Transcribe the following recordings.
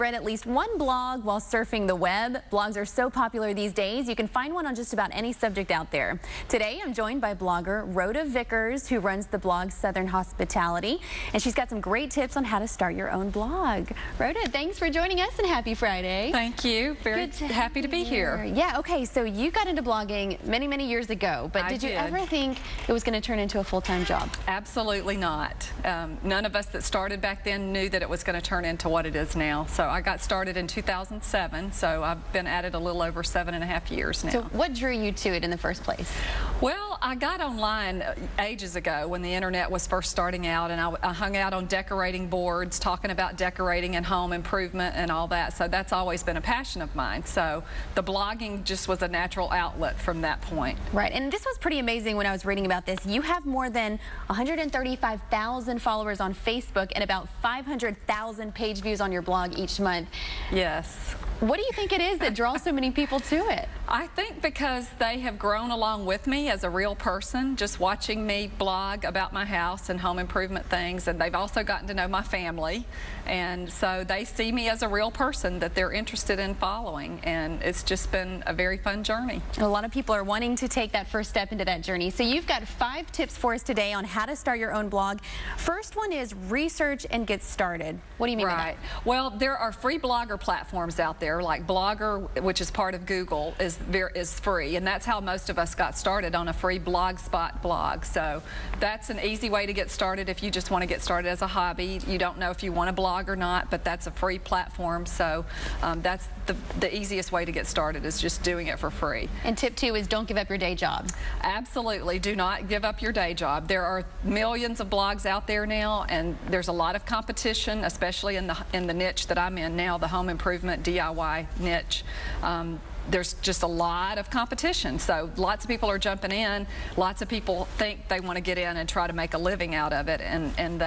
read at least one blog while surfing the web. Blogs are so popular these days, you can find one on just about any subject out there. Today, I'm joined by blogger Rhoda Vickers, who runs the blog Southern Hospitality, and she's got some great tips on how to start your own blog. Rhoda, thanks for joining us and happy Friday. Thank you. Very happy to be here. Yeah, okay, so you got into blogging many, many years ago, but did you ever think it was going to turn into a full-time job? Absolutely not. None of us that started back then knew that it was going to turn into what it is now. So I got started in 2007, so I've been at it a little over 7.5 years now. So what drew you to it in the first place? Well, I got online ages ago when the internet was first starting out, and I hung out on decorating boards talking about decorating and home improvement and all that. So that's always been a passion of mine. So the blogging just was a natural outlet from that point. Right, and this was pretty amazing when I was reading about this. You have more than 135,000 followers on Facebook and about 500,000 page views on your blog each month. Yes. What do you think it is that draws so many people to it? I think because they have grown along with me as a real person, just watching me blog about my house and home improvement things, and they've also gotten to know my family, and so they see me as a real person that they're interested in following, and it's just been a very fun journey. A lot of people are wanting to take that first step into that journey, so you've got 5 tips for us today on how to start your own blog. First one is research and get started. What do you mean by that? Well, there are free blogger platforms out there, like Blogger, which is part of Google, is free, and that's how most of us got started, on a free Blogspot blog. So that's an easy way to get started if you just want to get started as a hobby. You don't know if you want to blog or not, but that's a free platform, so that's the easiest way to get started, is just doing it for free. And tip 2 is don't give up your day job. Absolutely, do not give up your day job. There are millions of blogs out there now, and there's a lot of competition, especially in the niche that I'm in now, the home improvement DIY niche. There's just a lot of competition, so lots of people are jumping in. Lots of people think they want to get in and try to make a living out of it, and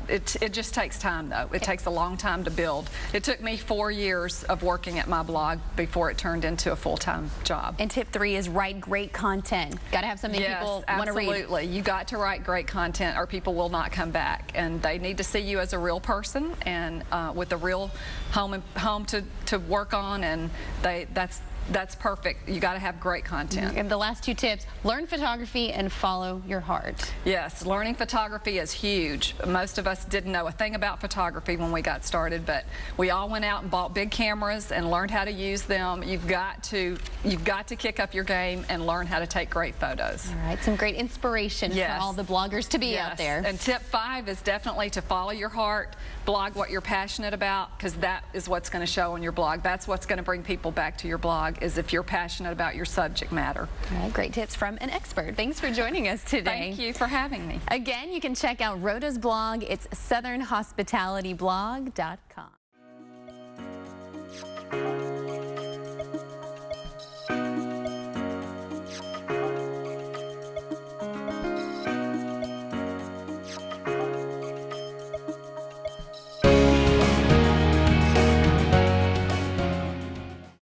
it just takes time, though. It takes a long time to build. It took me 4 years of working at my blog before it turned into a full-time job. And tip 3 is write great content. Got to have something people want to read. Absolutely. You got to write great content, or people will not come back, and they need to see you as a real person and with a real home to work on, and that's perfect. You got to have great content. And the last 2 tips: learn photography and follow your heart. Yes, learning photography is huge. Most of us didn't know a thing about photography when we got started, but we all went out and bought big cameras and learned how to use them. You've got to kick up your game and learn how to take great photos. All right, some great inspiration for all the bloggers to be out there. And tip 5 is definitely to follow your heart. Blog what you're passionate about, because that is what's going to show on your blog. That's what's going to bring people back to your blog, is if you're passionate about your subject matter. All right, great tips from an expert. Thanks for joining us today. Thank you for having me. Again, you can check out Rhoda's blog. It's southernhospitalityblog.com.